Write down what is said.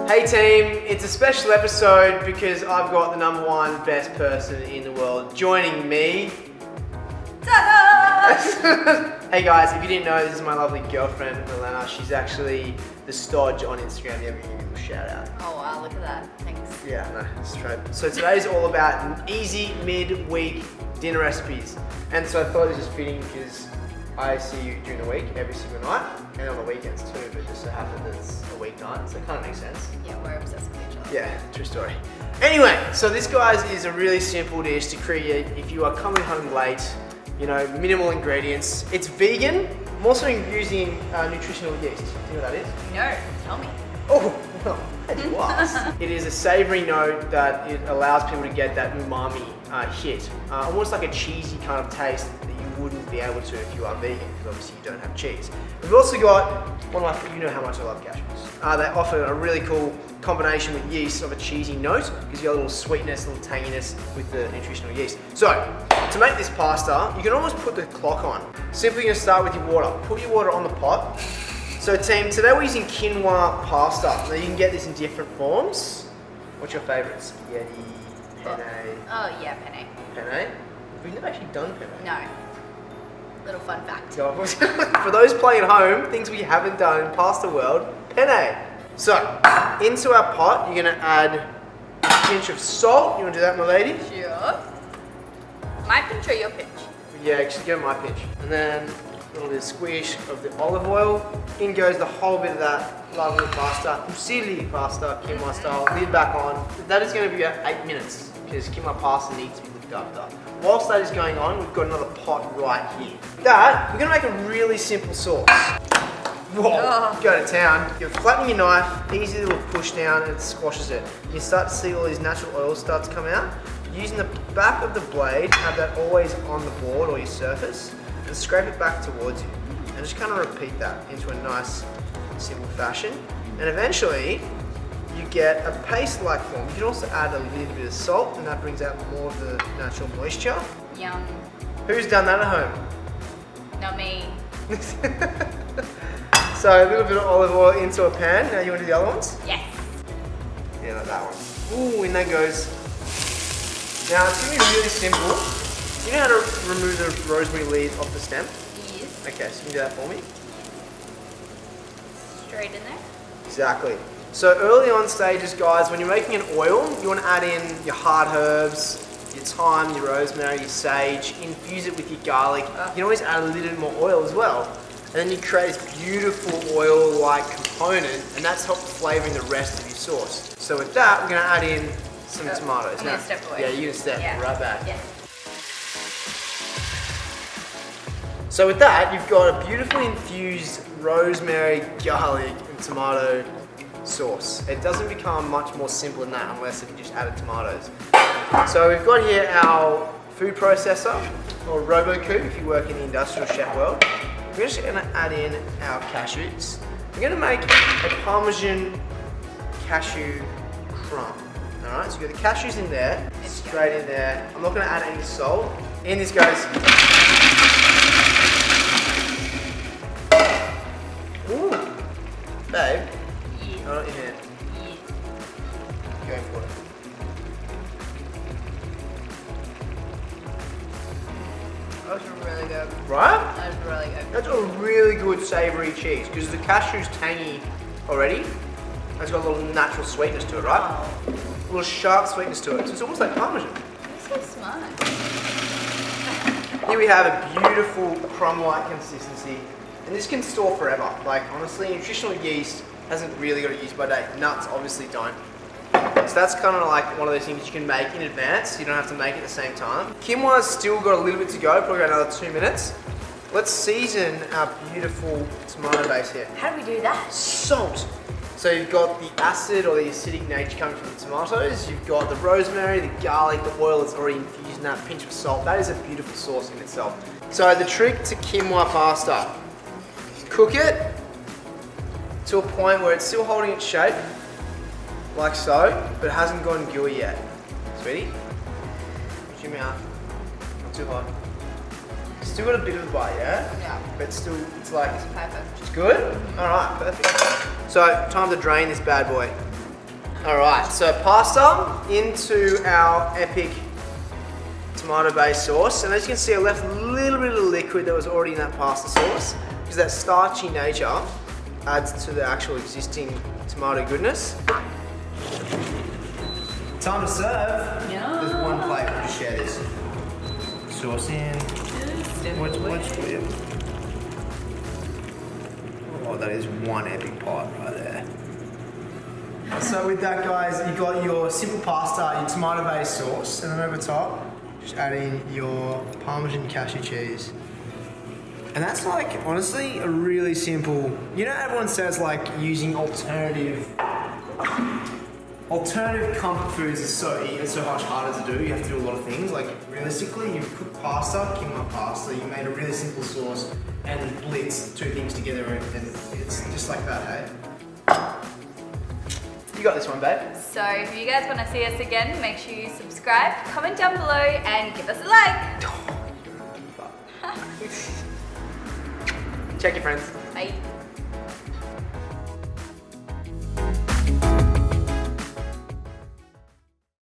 Hey team, it's a special episode because I've got the #1 best person in the world joining me. Ta-da! Hey guys, if you didn't know, this is my lovely girlfriend, Milena. She's actually the Stodge on Instagram. Yeah, give a shout out. Oh wow, look at that. Thanks. Yeah, no, it's true. So today's all about easy mid-week dinner recipes. And so I thought it was just fitting because I see you during the week, every single night, and on the weekends too, but just so happens that it's a weeknight, so it kind of makes sense. Yeah, we're obsessed with each other. Yeah, true story. Anyway, so this, guys, is a really simple dish to create if you are coming home late, you know, minimal ingredients. It's vegan. I'm also using nutritional yeast. Do you know what that is? No, tell me. Oh, well, as you asked. It is a savory note that it allows people to get that umami hit. Almost like a cheesy kind of taste that you wouldn't be able to if you are vegan, because obviously you don't have cheese. We've also got one of my, you know how much I love cashews. They offer a really cool combination with yeast of a cheesy note, because you got a little sweetness, a little tanginess with the nutritional yeast. So, to make this pasta, you can almost put the clock on. Simply gonna start with your water. Put your water on the pot. So team, today we're using quinoa pasta. Now you can get this in different forms. What's your favourite? Spaghetti, penne? Oh yeah, penne. Penne? We've never actually done penne. No. Little fun fact. For those playing at home, things we haven't done in pasta world, penne. So, into our pot, you're gonna add a pinch of salt. You wanna do that, my lady? Sure. My pinch or your pinch? Yeah, just give it my pinch. And then a little bit of squish of the olive oil. In goes the whole bit of that lovely pasta, fusilli pasta, quinoa style. Lid back on. That is going to be about 8 minutes because quinoa pasta needs to be looked after. Whilst that is going on, we've got another pot right here. That, we're going to make a really simple sauce. Whoa, go to town. You're flattening your knife, easy little push down, and it squashes it. You start to see all these natural oils start to come out. Using the back of the blade, have that always on the board or your surface, and scrape it back towards you. And just kind of repeat that into a nice, simple fashion. And eventually, you get a paste-like form. You can also add a little bit of salt, and that brings out more of the natural moisture. Yum. Who's done that at home? Not me. So a little bit of olive oil into a pan. Now you want to do the other ones? Yes. Yeah, like that one. Ooh, in that goes. Now it's going to be really simple. You know how to remove the rosemary leaves off the stem? Yes. Okay, so you can do that for me. Straight in there. Exactly. So early on stages, guys, when you're making an oil, you want to add in your hard herbs, your thyme, your rosemary, your sage, infuse it with your garlic. You can always add a little bit more oil as well. And then you create this beautiful oil-like component, and that's helped flavoring the rest of your sauce. So with that, we're going to add in some tomatoes. I'm going to step away. Yeah, you're going to step right back. Yeah. So with that, you've got a beautifully infused rosemary, garlic, and tomato sauce. It doesn't become much more simple than that unless if you just added tomatoes. So we've got here our food processor, or RoboCube if you work in the industrial chef world. We're just going to add in our cashews. We're going to make a parmesan cashew crumb. Alright, so you've got the cashews in there, straight in there. I'm not going to add any salt. In this goes. Ooh, babe. Yeah. Hold it in your hand. Yeah. Go for it. That was really good. Right? That was really good. That's a really good savoury cheese because the cashew's tangy already. And it's got a little natural sweetness to it, right? Oh. A little sharp sweetness to it. So it's almost like parmesan. You're so smart. Here we have a beautiful crumb-like consistency. And this can store forever. Like, honestly, nutritional yeast hasn't really got to use by date. Nuts obviously don't. So that's kind of like one of those things you can make in advance. You don't have to make it at the same time. Quinoa's still got a little bit to go, probably got another 2 minutes. Let's season our beautiful tomato base here. How do we do that? Salt. So you've got the acid or the acidic nature coming from the tomatoes. You've got the rosemary, the garlic, the oil that's already infused in that pinch of salt. That is a beautiful sauce in itself. So the trick to quinoa pasta, cook it to a point where it's still holding its shape, like so, but it hasn't gone gooey yet. Sweetie, watch your mouth, not too hot. Still got a bit of a bite, yeah? Yeah. But still, it's like, Perfect. it's good? All right, perfect. So, time to drain this bad boy. Alright, so pasta into our epic tomato-based sauce. And as you can see, I left a little bit of the liquid that was already in that pasta sauce because that starchy nature adds to the actual existing tomato goodness. Time to serve. Yeah. There's one plate, we'll just share this. Sauce in. Watch with. Oh, that is one epic pot right there. So with that, guys, you got your simple pasta, your tomato-based sauce, and then over top, just add in your parmesan cashew cheese. And that's like, honestly, a really simple, you know, everyone says like using alternative comfort foods is so much harder to do. You have to do a lot of things. Like realistically, you cook pasta, quinoa pasta, you made a really simple sauce and blitz two things together and it's just like that, hey? You got this one, babe. So if you guys want to see us again, make sure you subscribe, comment down below, and give us a like. Check your friends. Bye.